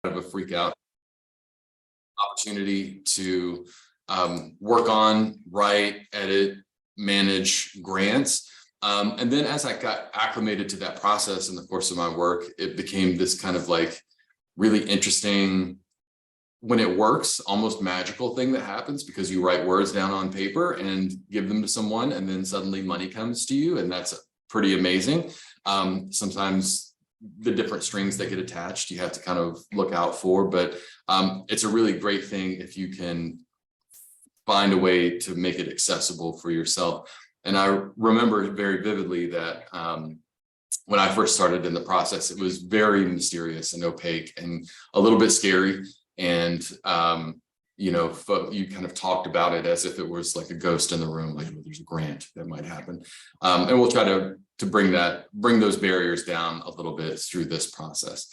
of a freak out opportunity to work on, write, edit, manage grants. And then as I got acclimated to that process in the course of my work, it became this kind of like really interesting, when it works, almost magical thing that happens, because you write words down on paper and give them to someone, and then suddenly money comes to you, and that's pretty amazing. Sometimes the different strings that get attached, you have to kind of look out for, but it's a really great thing if you can find a way to make it accessible for yourself. And I remember very vividly that when I first started in the process, it was very mysterious and opaque and a little bit scary. And, you know, you kind of talked about it as if it was like a ghost in the room, like, oh, there's a grant that might happen. And we'll try to bring those barriers down a little bit through this process.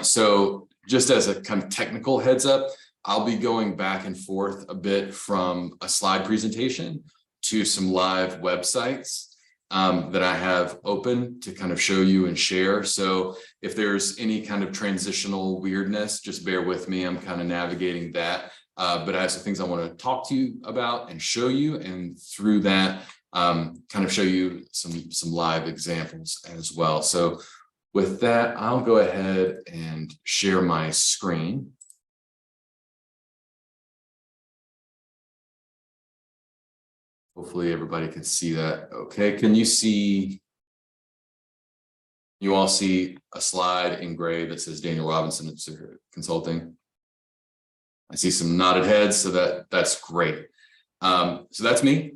So just as a kind of technical heads up, I'll be going back and forth a bit from a slide presentation to some live websites that I have open to kind of show you and share. So if there's any kind of transitional weirdness, just bear with me. I'm kind of navigating that. But I have some things I want to talk to you about and show you, and through that, kind of show you some live examples as well. So with that, I'll go ahead and share my screen. Hopefully everybody can see that. Okay, can you all see a slide in gray that says Daniel Robinson Consulting? I see some nodded heads, so that's great. So that's me.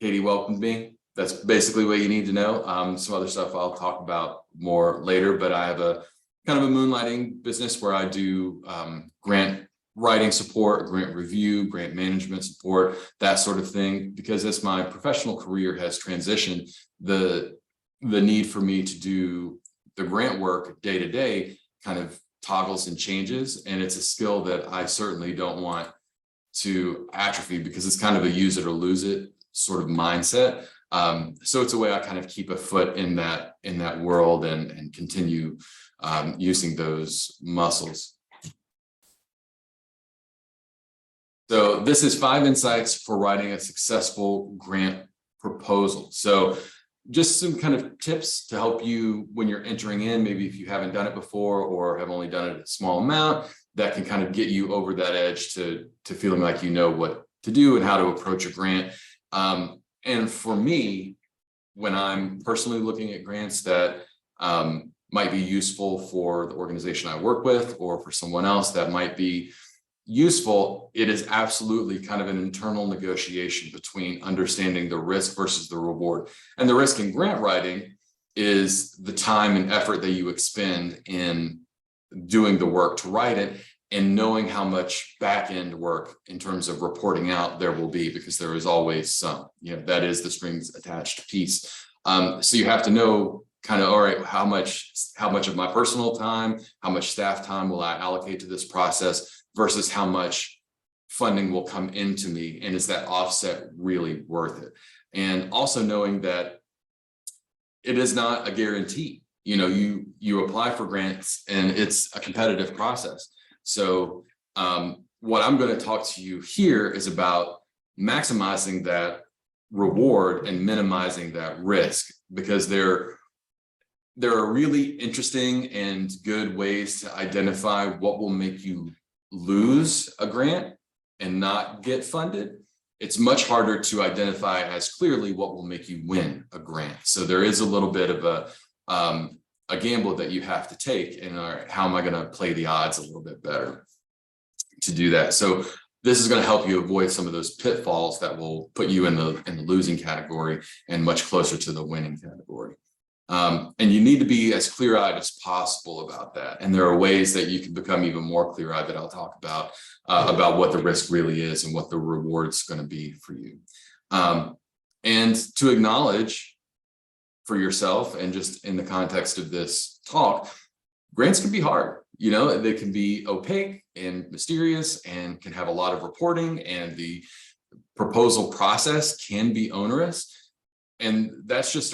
Katie welcomed me. That's basically what you need to know. Some other stuff I'll talk about more later, but I have a kind of a moonlighting business where I do grant writing support, grant review, grant management support, that sort of thing, because as my professional career has transitioned, the need for me to do the grant work day to day kind of toggles and changes. And it's a skill that I certainly don't want to atrophy, because it's kind of a use it or lose it sort of mindset. So it's a way I kind of keep a foot in that world and continue using those muscles. So this is 5 insights for writing a successful grant proposal. So just some kind of tips to help you when you're entering in, maybe if you haven't done it before or have only done it a small amount, that can kind of get you over that edge to feeling like you know what to do and how to approach a grant. And for me, when I'm personally looking at grants that might be useful for the organization I work with, or for someone else that might be useful, it is absolutely kind of an internal negotiation between understanding the risk versus the reward. And the risk in grant writing is the time and effort that you expend in doing the work to write it, and knowing how much back-end work in terms of reporting out there will be, because there is always some, you know, that is the strings attached piece. So you have to know kind of, all right, how much of my personal time, how much staff time will I allocate to this process, versus how much funding will come into me, and is that offset really worth it? And also knowing that it is not a guarantee. You know, you apply for grants and it's a competitive process. So what I'm going to talk to you here is about maximizing that reward and minimizing that risk, because there are really interesting and good ways to identify what will make you lose a grant and not get funded. It's much harder to identify as clearly what will make you win a grant. So there is a little bit of a gamble that you have to take, and how am I going to play the odds a little bit better to do that? So this is going to help you avoid some of those pitfalls that will put you in the losing category and much closer to the winning category. And you need to be as clear-eyed as possible about that. And there are ways that you can become even more clear-eyed that I'll talk about what the risk really is and what the reward's going to be for you. And to acknowledge for yourself, and just in the context of this talk, grants can be hard. You know, they can be opaque and mysterious and can have a lot of reporting, and the proposal process can be onerous. And that's just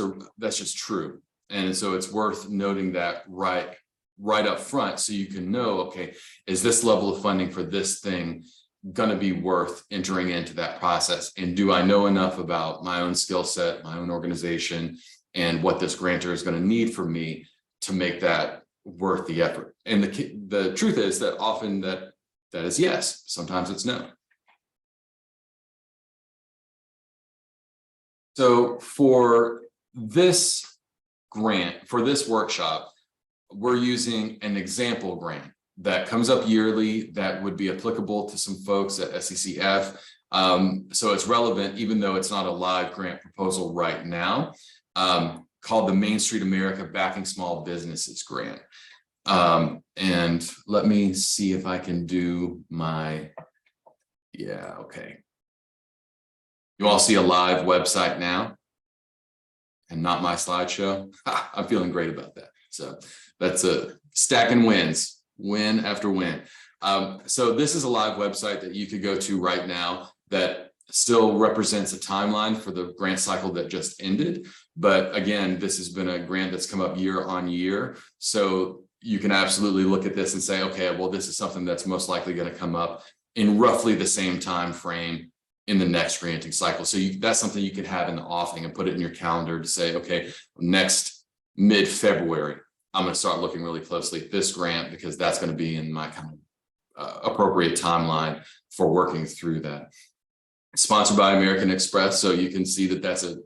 true. And so it's worth noting that right right up front so you can know, okay, is this level of funding for this thing going to be worth entering into that process? And do I know enough about my own skill set, my own organization, and what this grantor is going to need from me to make that worth the effort? And the truth is that often that is yes, sometimes it's no. So for this grant, for this workshop, we're using an example grant that comes up yearly that would be applicable to some folks at SCCF. So it's relevant, even though it's not a live grant proposal right now, called the Main Street America Backing Small Businesses Grant. And let me see if I can do my, yeah, okay. You all see a live website now and not my slideshow. I'm feeling great about that. So that's a stacking wins, win after win. So this is a live website that you could go to right now that still represents a timeline for the grant cycle that just ended. But again, this has been a grant that's come up year on year. So you can absolutely look at this and say, okay, well, this is something that's most likely going to come up in roughly the same time frame in the next granting cycle. So that's something you can have in the offing and put it in your calendar to say, okay, next mid-February, I'm going to start looking really closely at this grant because that's going to be in my kind of appropriate timeline for working through that. Sponsored by American Express, so you can see that that's a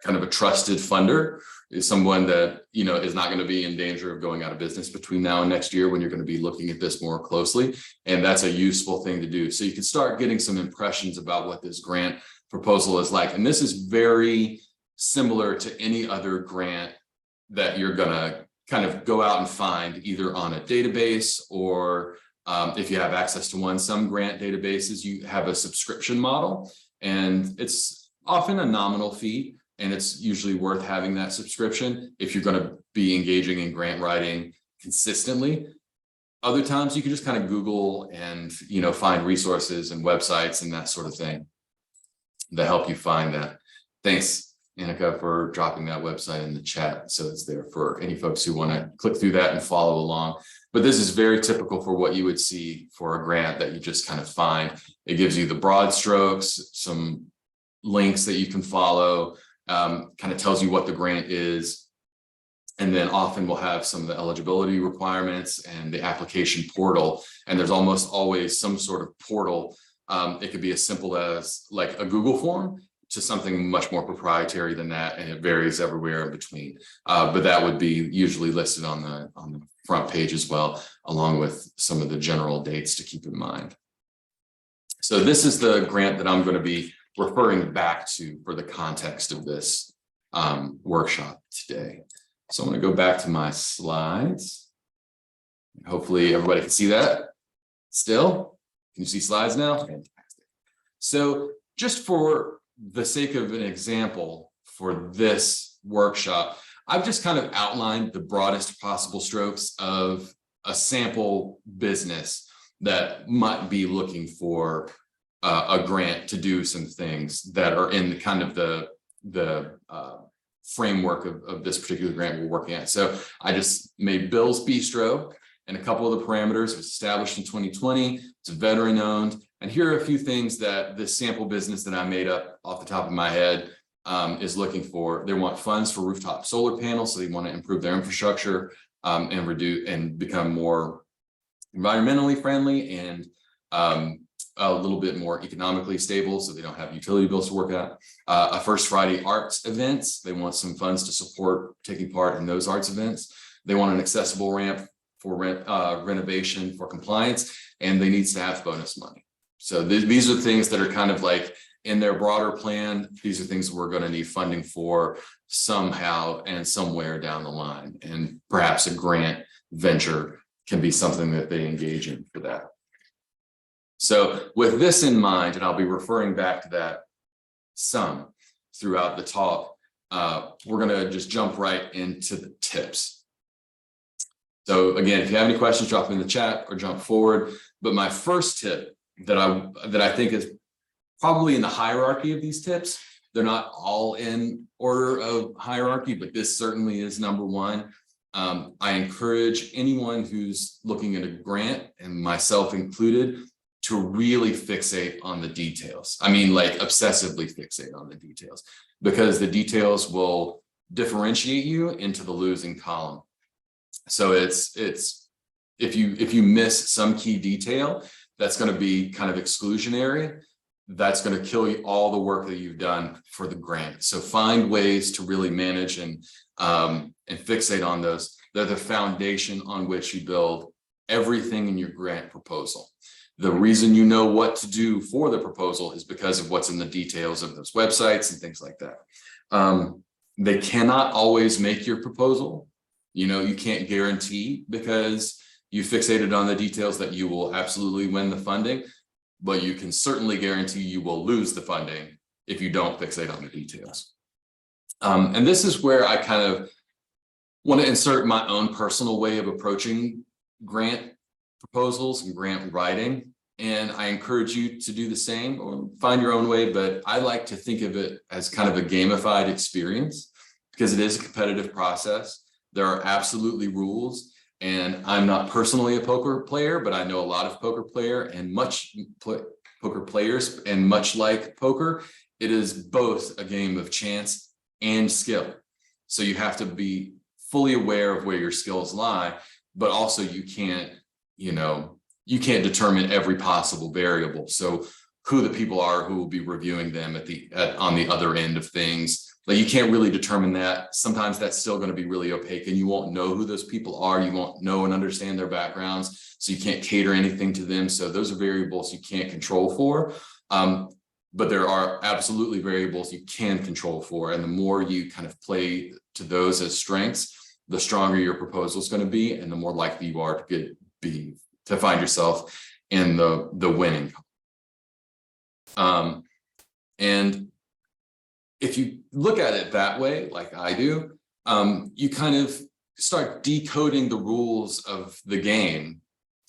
kind of a trusted funder, is someone that, you know, is not going to be in danger of going out of business between now and next year when you're going to be looking at this more closely. And that's a useful thing to do. So you can start getting some impressions about what this grant proposal is like. And this is very similar to any other grant that you're going to kind of go out and find either on a database or if you have access to one. Some grant databases, you have a subscription model, and it's often a nominal fee, and it's usually worth having that subscription if you're going to be engaging in grant writing consistently. Other times you can just kind of Google and, you know, find resources and websites and that sort of thing that help you find that. Thanks, Annika, for dropping that website in the chat. So it's there for any folks who want to click through that and follow along. But this is very typical for what you would see for a grant that you just kind of find. It gives you the broad strokes, some links that you can follow, kind of tells you what the grant is. And then often we'll have some of the eligibility requirements and the application portal. And there's almost always some sort of portal. It could be as simple as like a Google form to something much more proprietary than that, and it varies everywhere in between. But that would be usually listed on the front page as well, along with some of the general dates to keep in mind. So this is the grant that I'm going to be referring back to for the context of this workshop today. So I'm going to go back to my slides. Hopefully everybody can see that still. Can you see slides now? Fantastic. So just for the sake of an example for this workshop, I've just kind of outlined the broadest possible strokes of a sample business that might be looking for a grant to do some things that are in the kind of the framework of this particular grant we're working at. So I just made Bill's Bistro, and a couple of the parameters. It was established in 2020. It's veteran owned. And here are a few things that this sample business that I made up off the top of my head is looking for. They want funds for rooftop solar panels, so they want to improve their infrastructure and reduce and become more environmentally friendly and a little bit more economically stable, so they don't have utility bills to work out. A First Friday arts events. They want some funds to support taking part in those arts events. They want an accessible ramp for renovation for compliance, and they need staff bonus money. So these are things that are kind of like in their broader plan. These are things we're going to need funding for somehow and somewhere down the line. And perhaps a grant venture can be something that they engage in for that. So with this in mind, and I'll be referring back to that some throughout the talk, we're going to just jump right into the tips. So again, if you have any questions, drop them in the chat or jump forward. But my first tip that I think is probably in the hierarchy of these tips, they're not all in order of hierarchy, but this certainly is number one, I encourage anyone who's looking at a grant, and myself included, to really fixate on the details. I mean, like obsessively fixate on the details, because the details will differentiate you into the losing column. So it's if you miss some key detail, that's going to be kind of exclusionary. That's going to kill you all the work that you've done for the grant. So find ways to really manage and fixate on those. They're the foundation on which you build everything in your grant proposal. The reason you know what to do for the proposal is because of what's in the details of those websites and things like that. They cannot always make your proposal. You know, you can't guarantee, because you fixated on the details, that you will absolutely win the funding, but you can certainly guarantee you will lose the funding if you don't fixate on the details. And this is where I kind of want to insert my own personal way of approaching grant proposals and grant writing. And I encourage you to do the same or find your own way, but I like to think of it as kind of a gamified experience, because it is a competitive process. There are absolutely rules, and I'm not personally a poker player, but I know a lot of poker players, and much like poker, it is both a game of chance and skill. So you have to be fully aware of where your skills lie, but also you can't determine every possible variable. So who the people are who will be reviewing them on the other end of things. Like, you can't really determine that. Sometimes that's still going to be really opaque, and you won't know who those people are. You won't know and understand their backgrounds. So you can't cater anything to them. So those are variables you can't control for. But there are absolutely variables you can control for. And the more you kind of play to those as strengths, the stronger your proposal is going to be, and the more likely you are to find yourself in the winning. And if you look at it that way, like I do, you kind of start decoding the rules of the game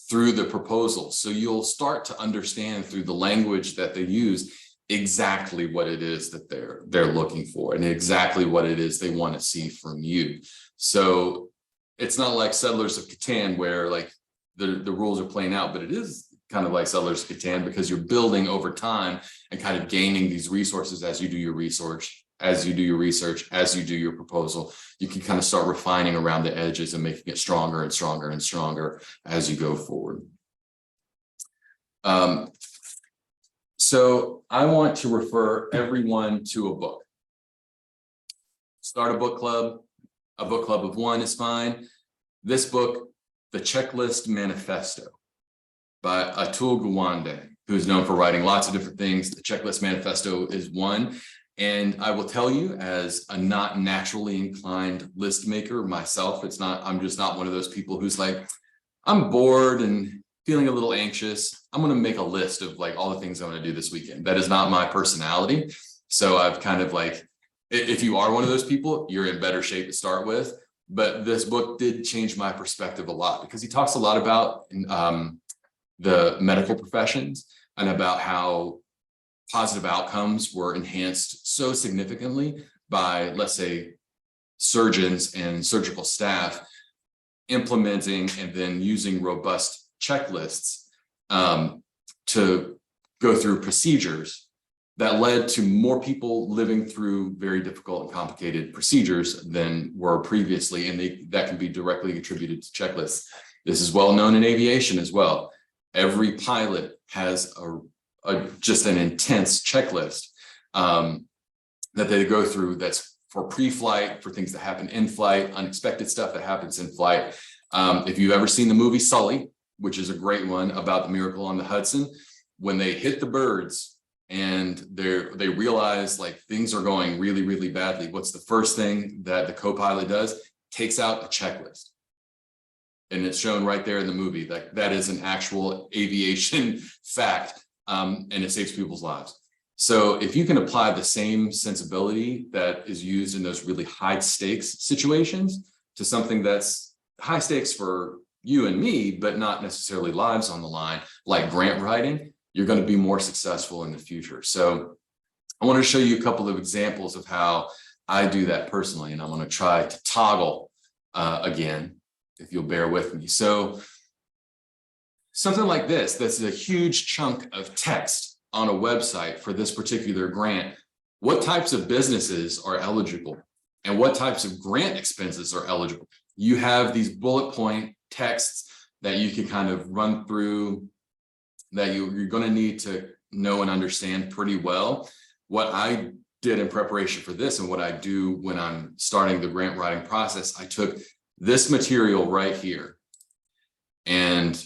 through the proposal. So you'll start to understand through the language that they use exactly what it is that they're looking for, and exactly what it is they want to see from you. So it's not like Settlers of Catan, where like the rules are playing out, but it is kind of like Settlers of Catan, because you're building over time and kind of gaining these resources as you do your research, as you do your proposal. You can kind of start refining around the edges and making it stronger and stronger and stronger as you go forward. So I want to refer everyone to a book. Start a book club of one is fine. This book, The Checklist Manifesto, by Atul Gawande, who is known for writing lots of different things. The Checklist Manifesto is one. And I will tell you, as a not naturally inclined list maker myself, I'm just not one of those people who's like, I'm bored and feeling a little anxious, I'm going to make a list of like all the things I'm going to do this weekend. That is not my personality. So I've kind of like, if you are one of those people, you're in better shape to start with. But this book did change my perspective a lot, because he talks a lot about the medical professions and about how positive outcomes were enhanced so significantly by, let's say, surgeons and surgical staff implementing and then using robust checklists to go through procedures that led to more people living through very difficult and complicated procedures than were previously, and that can be directly attributed to checklists. This is well known in aviation as well. Every pilot has just an intense checklist that they go through, that's for pre-flight, for things that happen in flight, unexpected stuff that happens in flight. If you've ever seen the movie Sully, which is a great one about the Miracle on the Hudson, when they hit the birds and they realize like things are going really, really badly, what's the first thing that the co-pilot does? Takes out a checklist. And it's shown right there in the movie. That is an actual aviation fact, and it saves people's lives. So if you can apply the same sensibility that is used in those really high stakes situations to something that's high stakes for you and me, but not necessarily lives on the line, like grant writing, you're going to be more successful in the future. So I want to show you a couple of examples of how I do that personally, and I want to try to toggle again, if you'll bear with me. So something like this, that's a huge chunk of text on a website for this particular grant. What types of businesses are eligible and what types of grant expenses are eligible? You have these bullet point texts that you can kind of run through that you're going to need to know and understand pretty well. What I did in preparation for this and what I do when I'm starting the grant writing process, I took this material right here and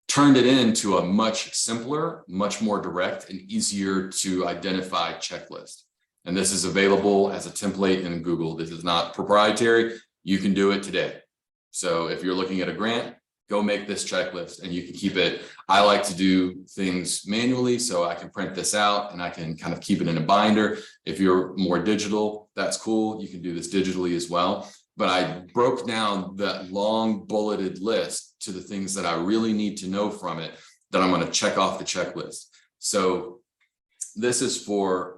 turned it into a much simpler, much more direct and easier to identify checklist. And this is available as a template in Google. This is not proprietary. You can do it today. So if you're looking at a grant, go make this checklist and you can keep it. I like to do things manually, so I can print this out and I can kind of keep it in a binder. If you're more digital, that's cool. You can do this digitally as well. But I broke down that long bulleted list to the things that I really need to know from it that I'm going to check off the checklist. So this is for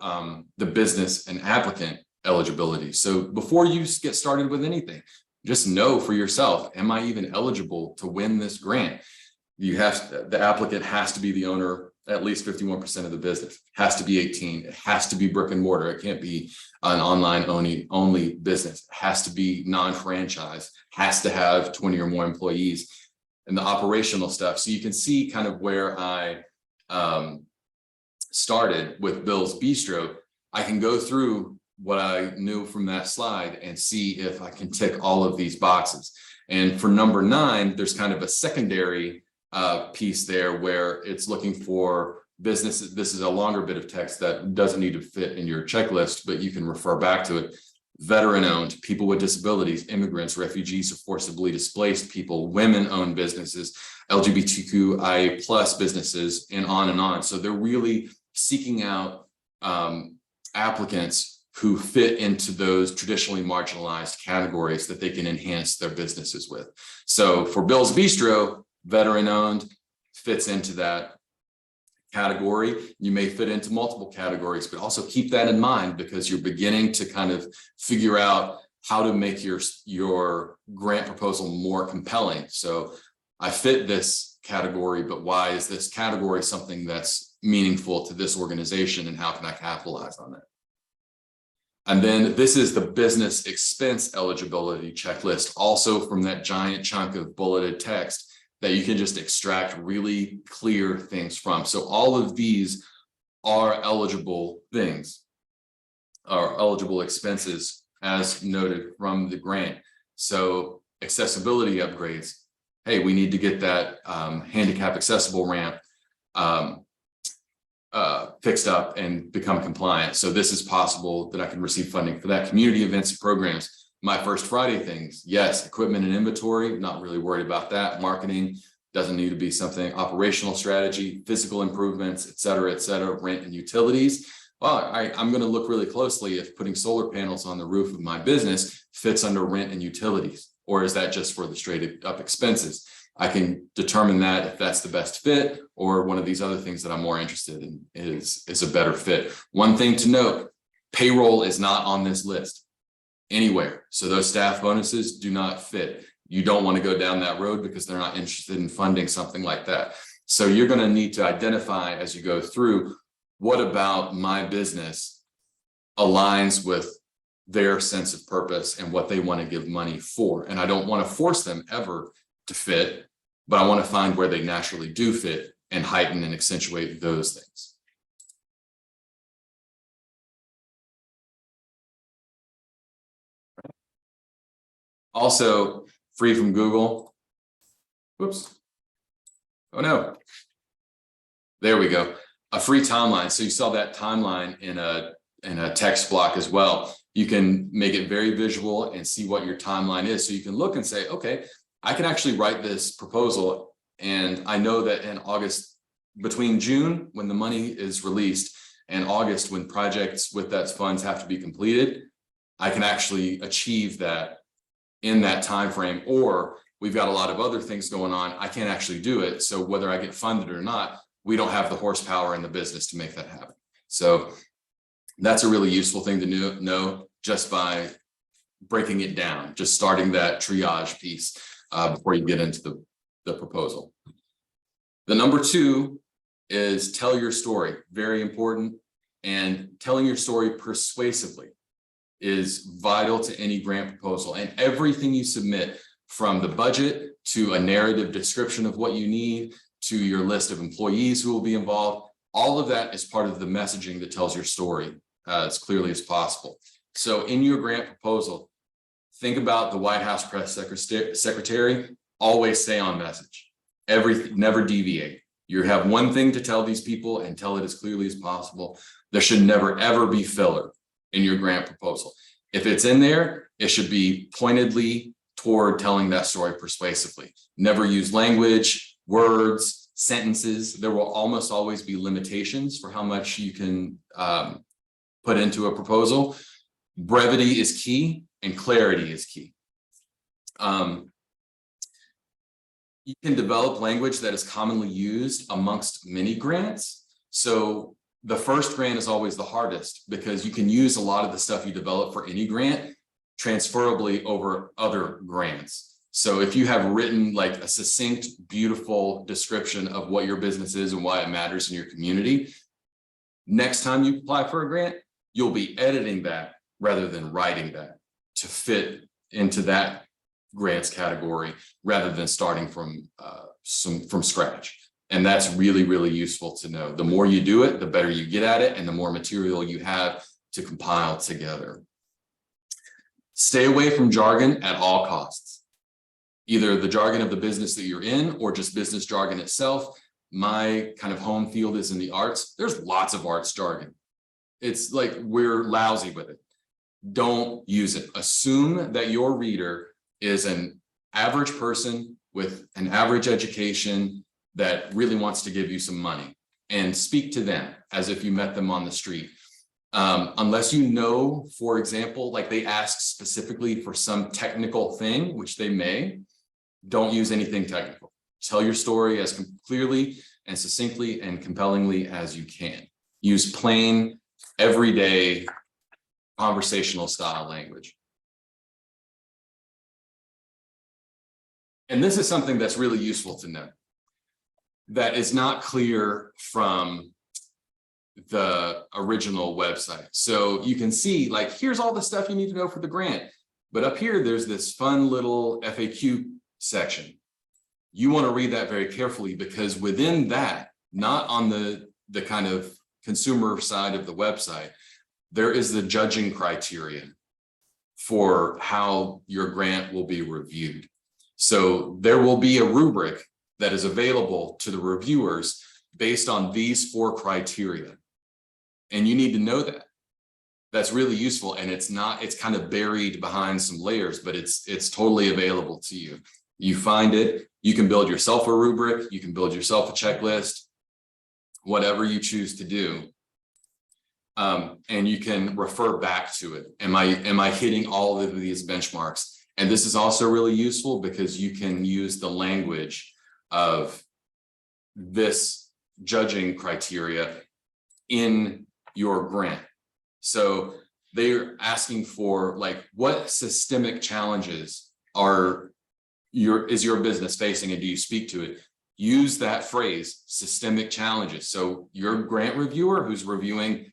the business and applicant eligibility. So before you get started with anything, just know for yourself, am I even eligible to win this grant? The applicant has to be the owner, at least 51% of the business, has to be 18, it has to be brick and mortar, it can't be an online only business, it has to be non-franchise, has to have 20 or more employees, and the operational stuff. So you can see kind of where I started with Bill's Bistro. I can go through what I knew from that slide and see if I can tick all of these boxes. And for number 9, there's kind of a secondary piece there where it's looking for businesses. This is a longer bit of text that doesn't need to fit in your checklist, but you can refer back to it. Veteran owned, people with disabilities, immigrants, refugees, or forcibly displaced people, women owned businesses, LGBTQIA plus businesses, and on and on. So they're really seeking out applicants who fit into those traditionally marginalized categories that they can enhance their businesses with. So for Bill's Bistro, veteran owned fits into that category. You may fit into multiple categories, but also keep that in mind because you're beginning to kind of figure out how to make your grant proposal more compelling. So I fit this category, but why is this category something that's meaningful to this organization and how can I capitalize on it? And then this is the business expense eligibility checklist, also from that giant chunk of bulleted text that you can just extract really clear things from. So all of these are eligible things, are eligible expenses as noted from the grant. So accessibility upgrades. Hey, we need to get that handicap accessible ramp fixed up and become compliant. So this is possible that I can receive funding for that. Community events and programs. My First Friday things. Yes. Equipment and inventory. Not really worried about that. Marketing doesn't need to be something. Operational strategy, physical improvements, et cetera, rent and utilities. Well, I'm going to look really closely if putting solar panels on the roof of my business fits under rent and utilities, or is that just for the straight up expenses? I can determine that if that's the best fit, or one of these other things that I'm more interested in is a better fit. One thing to note, payroll is not on this list anywhere. So those staff bonuses do not fit. You don't want to go down that road because they're not interested in funding something like that. So you're going to need to identify as you go through, what about my business aligns with their sense of purpose and what they want to give money for. And I don't want to force them ever to fit, but I want to find where they naturally do fit and heighten and accentuate those things. Also, free from Google. Whoops. Oh no. There we go. A free timeline. So you saw that timeline in a text block as well. You can make it very visual and see what your timeline is. So you can look and say, okay, I can actually write this proposal. And I know that in August, between June, when the money is released, and August, when projects with that funds have to be completed, I can actually achieve that in that time frame. Or we've got a lot of other things going on, I can't actually do it. So whether I get funded or not, we don't have the horsepower in the business to make that happen. So that's a really useful thing to know just by breaking it down, just starting that triage piece before you get into the proposal. The number two is tell your story, very important. And telling your story persuasively is vital to any grant proposal. And everything you submit, from the budget to a narrative description of what you need, to your list of employees who will be involved, all of that is part of the messaging that tells your story as clearly as possible. So in your grant proposal, think about the White House press secretary, always stay on message. Never deviate. You have one thing to tell these people and tell it as clearly as possible. There should never, ever be filler in your grant proposal. If it's in there, it should be pointedly toward telling that story persuasively. Never use language, words, sentences. There will almost always be limitations for how much you can put into a proposal. Brevity is key and clarity is key. You can develop language that is commonly used amongst many grants. So the first grant is always the hardest because you can use a lot of the stuff you develop for any grant transferably over other grants. So if you have written like a succinct, beautiful description of what your business is and why it matters in your community, next time you apply for a grant, you'll be editing that rather than writing that to fit into that grants category rather than starting from scratch. And that's really, really useful to know. The more you do it, the better you get at it and the more material you have to compile together. Stay away from jargon at all costs. Either the jargon of the business that you're in or just business jargon itself. My kind of home field is in the arts. There's lots of arts jargon. It's like we're lousy with it. Don't use it. Assume that your reader is an average person with an average education that really wants to give you some money, and speak to them as if you met them on the street. Unless you know, for example, like they ask specifically for some technical thing, which they may, don't use anything technical. Tell your story as clearly and succinctly and compellingly as you can. Use plain, everyday, conversational style language. And this is something that's really useful to know that is not clear from the original website. So you can see, like, here's all the stuff you need to know for the grant. But up here, there's this fun little FAQ section. You want to read that very carefully because within that, not on the kind of consumer side of the website, there is the judging criteria for how your grant will be reviewed. So there will be a rubric that is available to the reviewers based on these 4 criteria. And you need to know that. That's really useful. And it's kind of buried behind some layers, but it's totally available to you. You find it, you can build yourself a rubric, you can build yourself a checklist, whatever you choose to do. And you can refer back to it. Am I hitting all of these benchmarks? And this is also really useful because you can use the language of this judging criteria in your grant. So they're asking for, like, what systemic challenges is your business facing, and do you speak to it? Use that phrase, systemic challenges. So your grant reviewer who's reviewing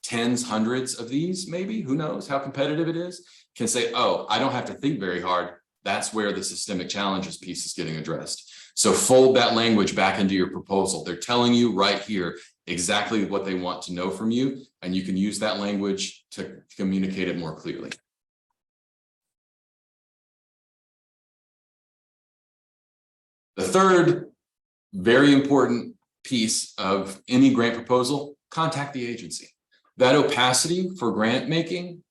tens, hundreds of these, maybe, who knows how competitive it is, can say, oh, I don't have to think very hard. That's where the systemic challenges piece is getting addressed. So fold that language back into your proposal. They're telling you right here exactly what they want to know from you, and you can use that language to communicate it more clearly. The third very important piece of any grant proposal, contact the agency. That opacity for grant making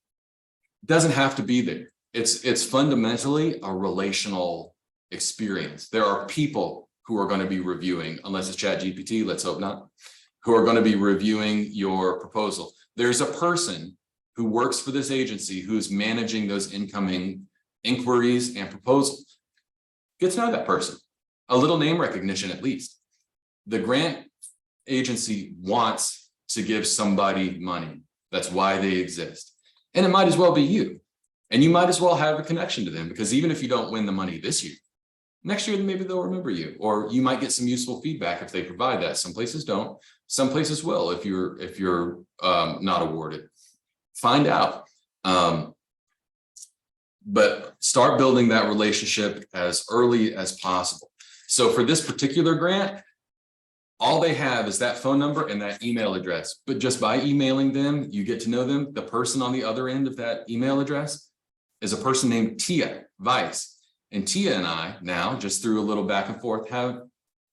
doesn't have to be there. It's fundamentally a relational experience. There are people who are going to be reviewing, unless it's ChatGPT, let's hope not, who are going to be reviewing your proposal. There's a person who works for this agency who's managing those incoming inquiries and proposals. Get to know that person. A little name recognition at least. The grant agency wants to give somebody money. That's why they exist. And it might as well be you. And you might as well have a connection to them, because even if you don't win the money this year, next year, maybe they'll remember you, or you might get some useful feedback if they provide that. Some places don't, some places will if you're not awarded. Find out. But start building that relationship as early as possible. So for this particular grant, all they have is that phone number and that email address. But just by emailing them, you get to know them. The person on the other end of that email address is a person named Tia Weiss. And Tia and I now, just through a little back and forth, have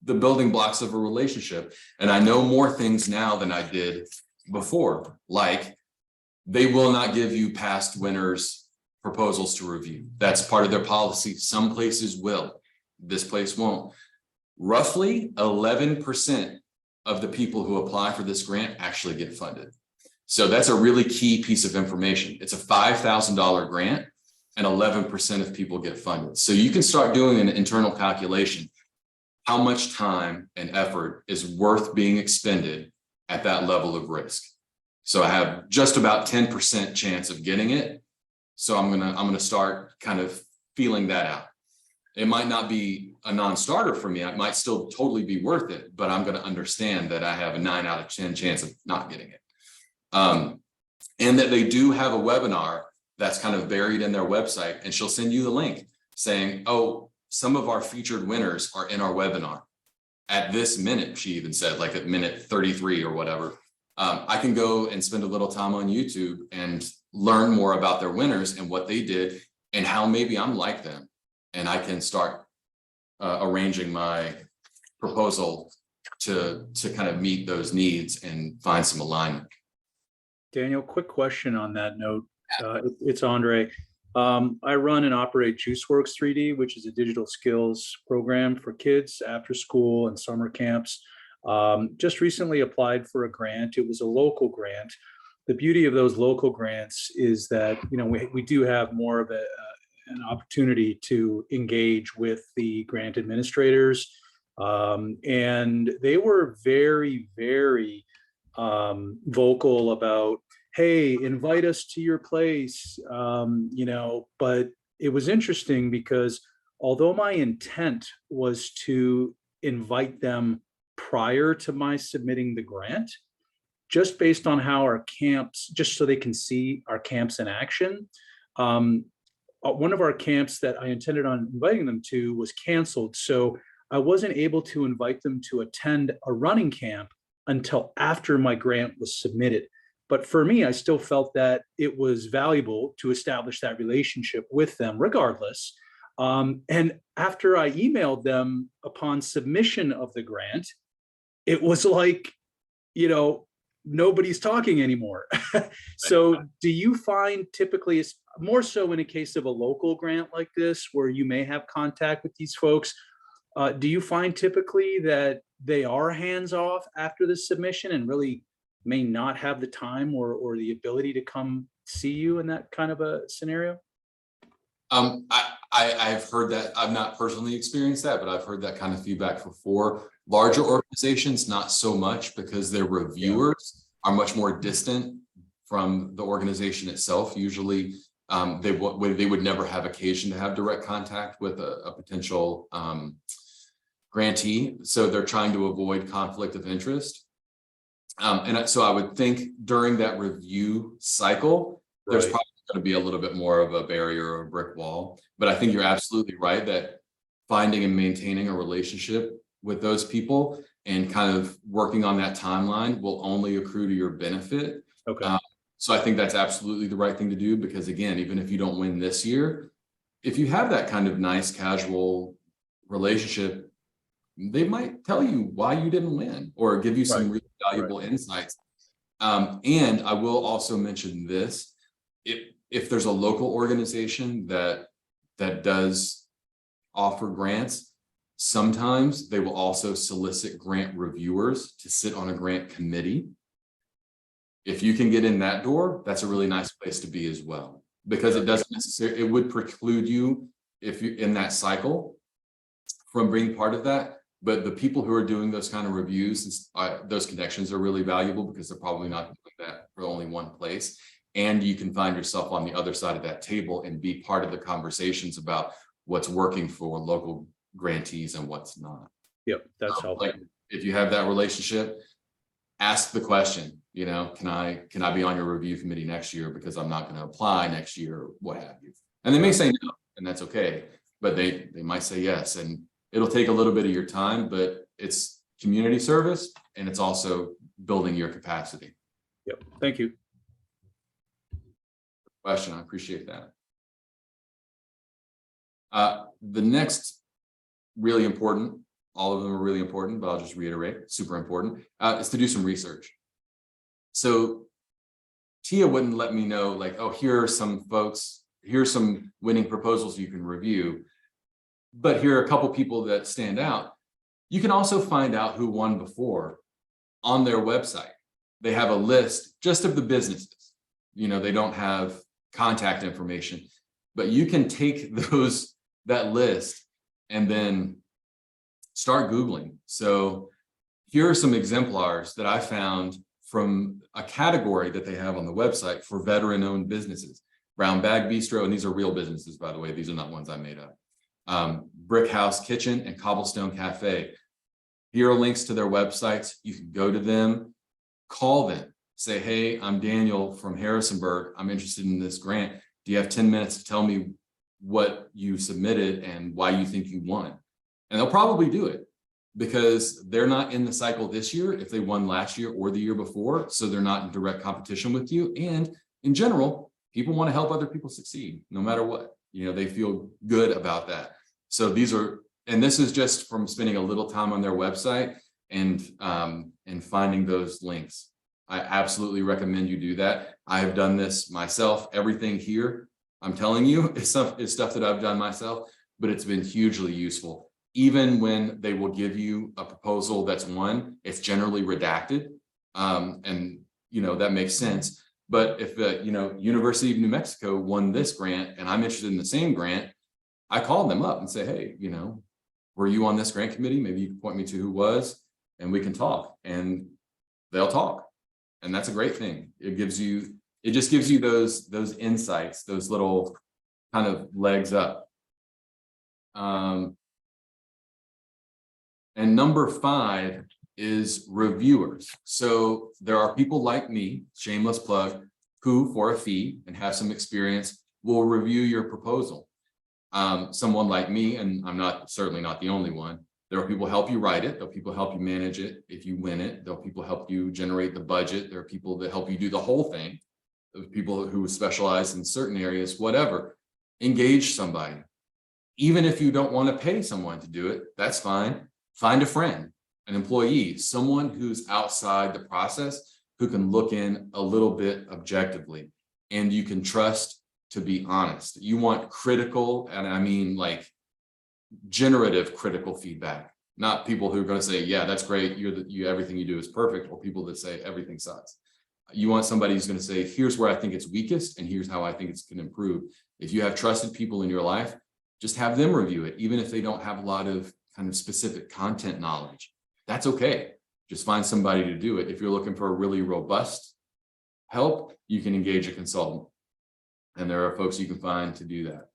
the building blocks of a relationship. And I know more things now than I did before, like they will not give you past winners proposals to review. That's part of their policy. Some places will, this place won't. Roughly 11% of the people who apply for this grant actually get funded. So that's a really key piece of information. It's a $5,000 grant and 11% of people get funded. So you can start doing an internal calculation. How much time and effort is worth being expended at that level of risk? So I have just about 10% chance of getting it. So I'm gonna start kind of feeling that out. It might not be a non-starter for me. It might still totally be worth it, but I'm gonna understand that I have a 9 out of 10 chance of not getting it. And that they do have a webinar that's kind of buried in their website, and she'll send you the link saying, oh, some of our featured winners are in our webinar at this minute. She even said, like at minute 33 or whatever. I can go and spend a little time on YouTube and learn more about their winners and what they did and how maybe I'm like them. And I can start arranging my proposal to kind of meet those needs and find some alignment. Daniel, quick question on that note. It's Andre. I run and operate JuiceWorks 3D, which is a digital skills program for kids after school and summer camps. Just recently applied for a grant. It was a local grant. The beauty of those local grants is that, you know, we do have more of an opportunity to engage with the grant administrators. And they were very, very vocal about, hey, invite us to your place, you know, but it was interesting because although my intent was to invite them prior to my submitting the grant, just based on how our camps, just so they can see our camps in action, one of our camps that I intended on inviting them to was canceled. So I wasn't able to invite them to attend a running camp until after my grant was submitted. But for me, I still felt that it was valuable to establish that relationship with them regardless. And after I emailed them upon submission of the grant, it was like, you know, nobody's talking anymore. So do you find typically, it's more so in a case of a local grant like this, where you may have contact with these folks, do you find typically that they are hands off after the submission and really may not have the time or the ability to come see you in that kind of a scenario? I've heard that. I've not personally experienced that, but I've heard that kind of feedback before. Larger organizations, not so much, because their reviewers are much more distant from the organization itself. Usually they would never have occasion to have direct contact with a potential grantee. So they're trying to avoid conflict of interest. And so I would think during that review cycle, there's probably going to be a little bit more of a barrier or a brick wall. But I think you're absolutely right that finding and maintaining a relationship with those people and kind of working on that timeline will only accrue to your benefit. Okay. So I think that's absolutely the right thing to do, because again, even if you don't win this year, if you have that kind of nice casual relationship, they might tell you why you didn't win or give you some really valuable insights. And I will also mention this, if there's a local organization that does offer grants, sometimes they will also solicit grant reviewers to sit on a grant committee. If you can get in that door, that's a really nice place to be as well, because it doesn't necessarily, it would preclude you, if you in that cycle, from being part of that. But the people who are doing those kind of reviews, those connections are really valuable, because they're probably not doing that for only one place. and you can find yourself on the other side of that table and be part of the conversations about what's working for local grantees and what's not. Yep, that's helpful. Like, if you have that relationship, ask the question, can I be on your review committee next year because I'm not going to apply next year, or what have you. And they may say no, and that's okay, but they might say yes. And it'll take a little bit of your time, but it's community service and it's also building your capacity. Yep, thank you. Question, I appreciate that. The next really important, all of them are really important, but I'll just reiterate, super important, is to do some research. So Tia wouldn't let me know, like, oh, here are some folks, here's some winning proposals you can review, but here are a couple people that stand out. You can also find out who won before on their website. They have a list just of the businesses. They don't have contact information, but you can take that list and then start Googling. So here are some exemplars that I found from a category that they have on the website for veteran-owned businesses. Brown Bag Bistro, and these are real businesses, by the way. These are not ones I made up. Brick House Kitchen and Cobblestone Cafe. Here are links to their websites. You can go to them, call them, say, hey, I'm Daniel from Harrisonburg. I'm interested in this grant. Do you have 10 minutes to tell me what you submitted and why you think you won? And they'll probably do it because they're not in the cycle this year if they won last year or the year before. So they're not in direct competition with you. And in general, people want to help other people succeed no matter what. They feel good about that. So this is just from spending a little time on their website and finding those links. I absolutely recommend you do that. I have done this myself. Everything here, I'm telling you, is stuff that I've done myself, but it's been hugely useful. Even when they will give you a proposal that's won, it's generally redacted. And that makes sense. But if University of New Mexico won this grant and I'm interested in the same grant, I called them up and say, hey, were you on this grant committee? Maybe you can point me to who was, and we can talk, and they'll talk. And that's a great thing. It just gives you those insights, those little kind of legs up. And number 5 is reviewers. So there are people like me, shameless plug, who for a fee and have some experience will review your proposal. Someone like me, and I'm certainly not the only one, there are people who help you write it. There are people who help you manage it if you win it. There are people who help you generate the budget. There are people that help you do the whole thing. There are people who specialize in certain areas, whatever. Engage somebody. Even if you don't want to pay someone to do it, that's fine. Find a friend, an employee, someone who's outside the process, who can look in a little bit objectively, and you can trust to be honest. You want critical, and I mean like generative critical feedback, not people who are going to say, yeah, that's great, everything you do is perfect, or people that say everything sucks. You want somebody who's going to say, here's where I think it's weakest, and here's how I think it's going to improve. If you have trusted people in your life, just have them review it, even if they don't have a lot of kind of specific content knowledge. That's okay. Just find somebody to do it. If you're looking for a really robust help, you can engage a consultant. And there are folks you can find to do that.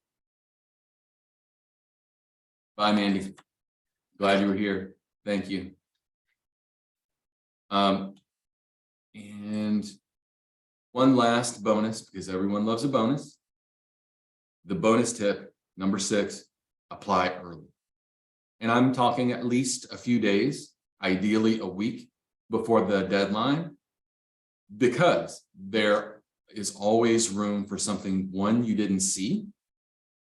Bye, Mandy. Glad you were here. Thank you. And one last bonus, because everyone loves a bonus. The bonus tip, number 6, apply early. And I'm talking at least a few days, ideally a week before the deadline, because there is always room for something, one, you didn't see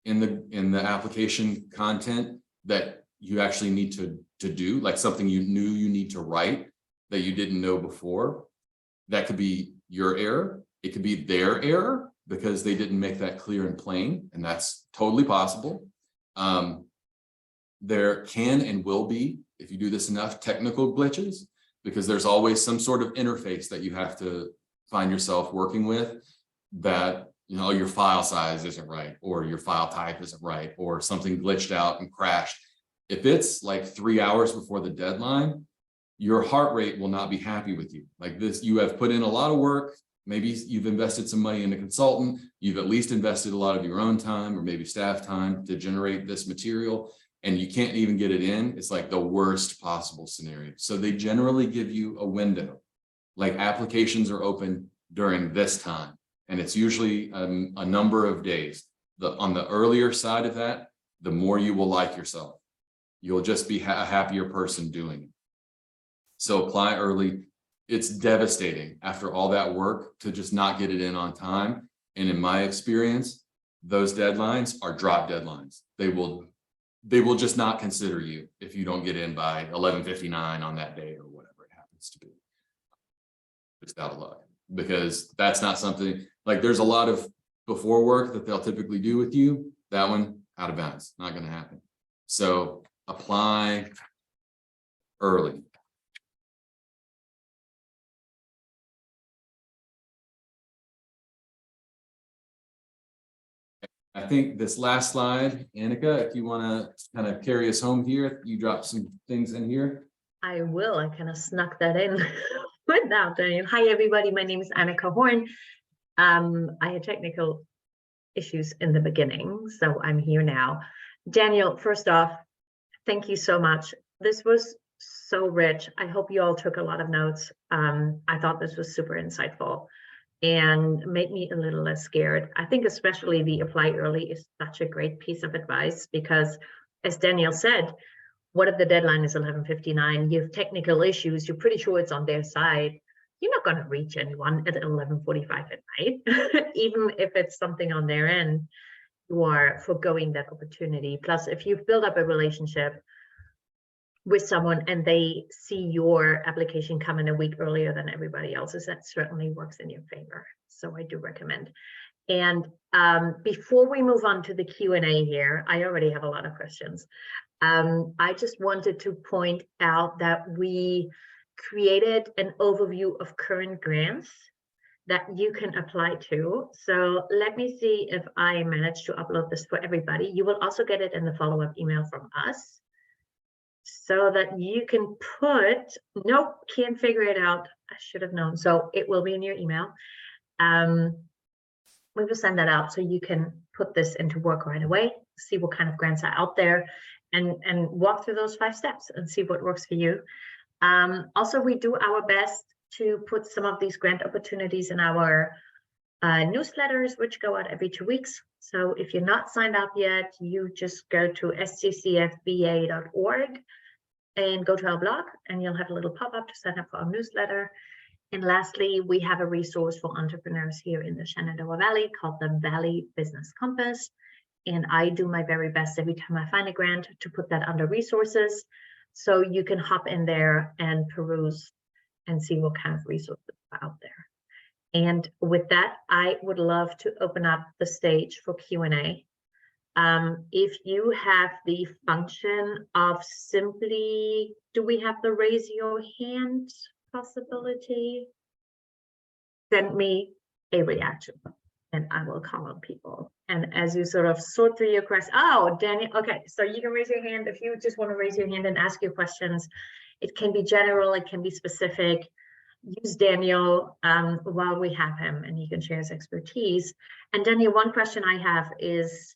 in the application content that you actually need to do, like something you knew you need to write that you didn't know before. That could be your error. It could be their error because they didn't make that clear and plain, and that's totally possible. There can and will be, if you do this enough, technical glitches, because there's always some sort of interface that you have to find yourself working with, that your file size isn't right, or your file type isn't right, or something glitched out and crashed. If it's like 3 hours before the deadline, your heart rate will not be happy with you. Like this, you have put in a lot of work, maybe you've invested some money in a consultant, you've at least invested a lot of your own time or maybe staff time to generate this material, and you can't even get it in. It's like the worst possible scenario. So they generally give you a window, like applications are open during this time, and it's usually a number of days. On the earlier side of that, the more you will like yourself. You'll just be a happier person doing it. So apply early. It's devastating after all that work to just not get it in on time. And in my experience, those deadlines are drop deadlines. They will just not consider you if you don't get in by 11:59 on that day or whatever it happens to be. Just out of luck, because that's not something, like there's a lot of before work that they'll typically do with you. That one out of bounds, not going to happen. So apply early. I think this last slide, Annika, if you want to kind of carry us home here, you dropped some things in here. I will. I kind of snuck that in without doing. Hi, everybody. My name is Annika Horn. I had technical issues in the beginning, so I'm here now. Daniel, first off, thank you so much. This was so rich. I hope you all took a lot of notes. I thought this was super insightful and made me a little less scared. I think especially the apply early is such a great piece of advice because, as Daniel said, what if the deadline is 11:59? You have technical issues, you're pretty sure it's on their side. You're not going to reach anyone at 11:45 at night, even if it's something on their end. You are forgoing that opportunity. Plus, if you've built up a relationship with someone and they see your application come in a week earlier than everybody else's, that certainly works in your favor. So I do recommend. And before we move on to the Q&A here, I already have a lot of questions. I just wanted to point out that we created an overview of current grants that you can apply to. So let me see if I managed to upload this for everybody. You will also get it in the follow-up email from us, so that you can put, nope, can't figure it out. I should have known. So it will be in your email. We will send that out so you can put this into work right away, see what kind of grants are out there, and walk through those 5 steps and see what works for you. Also, we do our best to put some of these grant opportunities in our newsletters, which go out every 2 weeks. So if you're not signed up yet, you just go to sccfba.org and go to our blog, and you'll have a little pop-up to sign up for our newsletter. And lastly, we have a resource for entrepreneurs here in the Shenandoah Valley called the Valley Business Compass. And I do my very best every time I find a grant to put that under resources, so you can hop in there and peruse and see what kind of resources are out there. And with that, I would love to open up the stage for Q&A. If you have the function of simply, do we have the raise your hand possibility? Send me a reaction and I will call on people. And as you sort of sort through your questions, oh, Daniel, okay, so you can raise your hand if you just want to raise your hand and ask your questions. It can be general, it can be specific. Use Daniel while we have him, and he can share his expertise. And Daniel, one question I have is,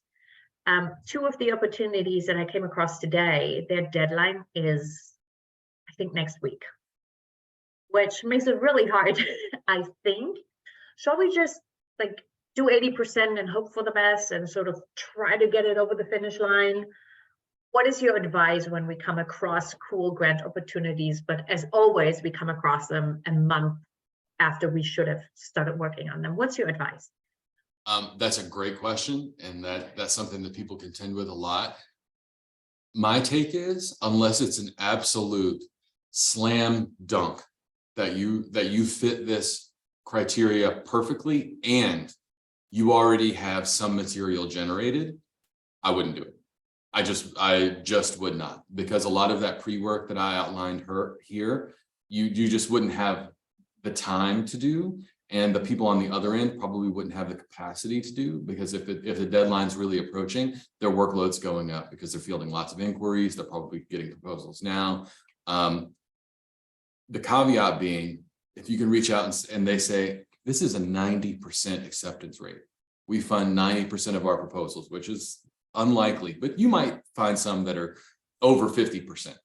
2 of the opportunities that I came across today, their deadline is, I think, next week, which makes it really hard, I think. Shall we just like do 80% and hope for the best and sort of try to get it over the finish line? What is your advice when we come across cool grant opportunities, but as always, we come across them a month after we should have started working on them? What's your advice? That's a great question, and that's something that people contend with a lot. My take is, unless it's an absolute slam dunk that you fit this criteria perfectly and you already have some material generated, I wouldn't do it. I just would not, because a lot of that pre-work that I outlined here, you just wouldn't have the time to do, and the people on the other end probably wouldn't have the capacity to do, because if the deadline's really approaching, their workload's going up because they're fielding lots of inquiries. They're probably getting proposals now. The caveat being, if you can reach out and they say, this is a 90% acceptance rate. We fund 90% of our proposals, which is unlikely, but you might find some that are over 50%.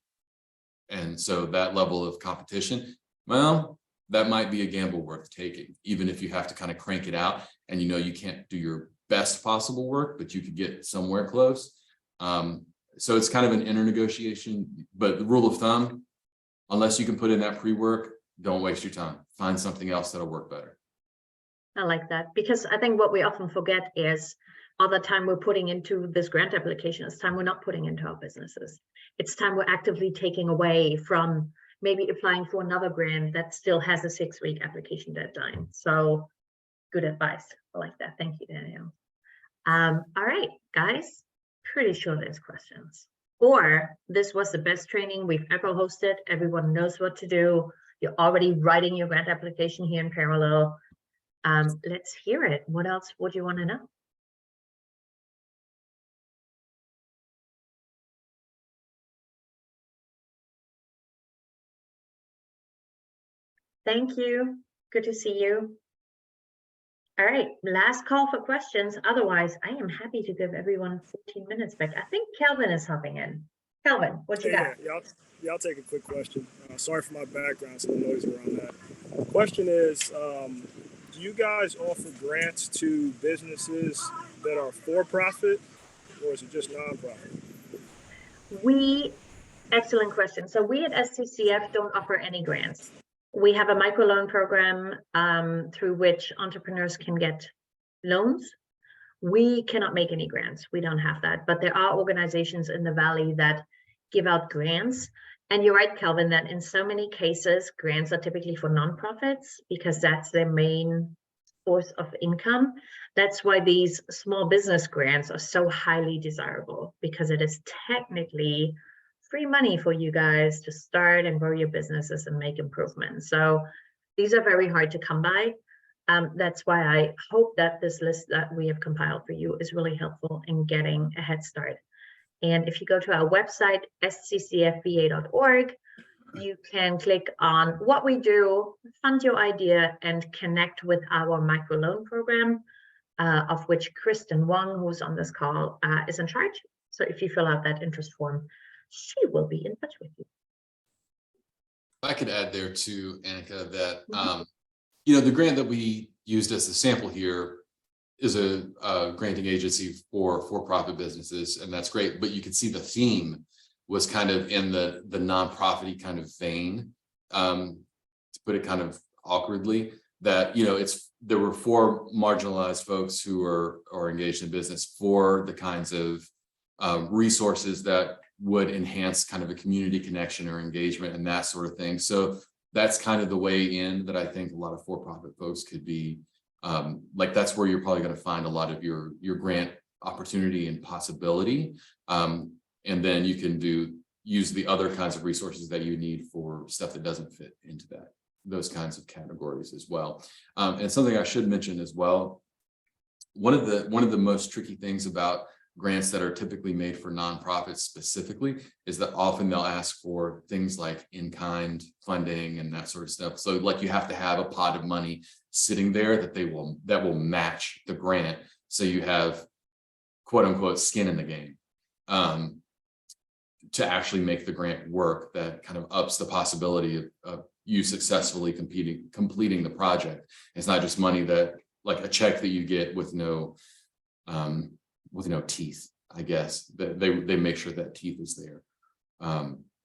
And so that level of competition, well, that might be a gamble worth taking, even if you have to kind of crank it out and you can't do your best possible work, but you could get somewhere close. So it's kind of an inner negotiation, but the rule of thumb, unless you can put in that pre-work, don't waste your time. Find something else that'll work better. I like that, because I think what we often forget is all the time we're putting into this grant application is time we're not putting into our businesses. It's time we're actively taking away from maybe applying for another grant that still has a 6-week application deadline. So good advice. I like that. Thank you, Daniel. All right, guys, pretty sure there's questions. Or this was the best training we've ever hosted. Everyone knows what to do. You're already writing your grant application here in parallel. Let's hear it. What else would you want to know? Thank you. Good to see you. All right, last call for questions. Otherwise, I am happy to give everyone 14 minutes back. I think Kelvin is hopping in. Kelvin, what you got? Yeah, I'll take a quick question. Sorry for my background, some noise around that. The question is, do you guys offer grants to businesses that are for-profit, or is it just nonprofit? Excellent question. So we at STCF don't offer any grants. We have a microloan program through which entrepreneurs can get loans. We cannot make any grants. We don't have that, but there are organizations in the Valley that give out grants. And you're right, Kelvin, that in so many cases, grants are typically for nonprofits because that's their main source of income. That's why these small business grants are so highly desirable, because it is technically free money for you guys to start and grow your businesses and make improvements. So these are very hard to come by. That's why I hope that this list that we have compiled for you is really helpful in getting a head start. And if you go to our website, sccfva.org, you can click on what we do, fund your idea, and connect with our microloan program, of which Kristen Wong, who's on this call, is in charge. So if you fill out that interest form, she will be in touch with you. I could add there too, Annika, that the grant that we used as a sample here is a granting agency for for-profit businesses, and that's great. But you can see the theme was kind of in the nonprofit-y kind of vein, to put it kind of awkwardly. That there were 4 marginalized folks who are engaged in business for the kinds of resources that would enhance kind of a community connection or engagement and that sort of thing. So that's kind of the way in that I think a lot of for-profit folks could be, that's where you're probably going to find a lot of your grant opportunity and possibility. And then you can use the other kinds of resources that you need for stuff that doesn't fit into those kinds of categories as well. And something I should mention as well, one of the most tricky things about grants that are typically made for nonprofits specifically is that often they'll ask for things like in-kind funding and that sort of stuff. So you have to have a pot of money sitting there that will match the grant. So you have quote unquote skin in the game to actually make the grant work. That kind of ups the possibility of you successfully completing the project. It's not just money that like a check that you get with no teeth, I guess. They make sure that teeth is there.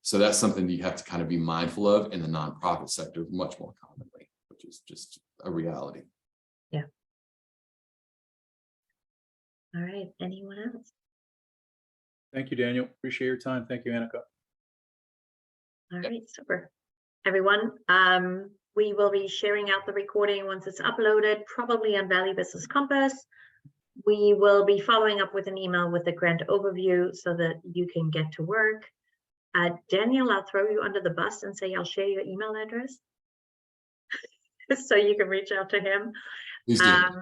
So that's something you have to kind of be mindful of in the nonprofit sector much more commonly, which is just a reality. Yeah. All right, anyone else? Thank you, Daniel. Appreciate your time. Thank you, Annika. All right, super. Everyone, we will be sharing out the recording once it's uploaded, probably on Valley Business Compass. We will be following up with an email with the grant overview so that you can get to work. Daniel, I'll throw you under the bus and say I'll share your email address so you can reach out to him. Please do.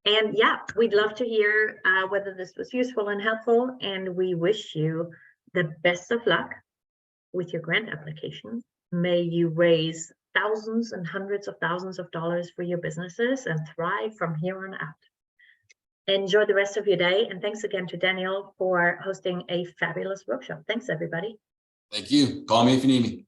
And yeah, we'd love to hear whether this was useful and helpful, and we wish you the best of luck with your grant application. May you raise thousands and hundreds of thousands of dollars for your businesses and thrive from here on out. Enjoy the rest of your day. And thanks again to Daniel for hosting a fabulous workshop. Thanks, everybody. Thank you. Call me if you need me.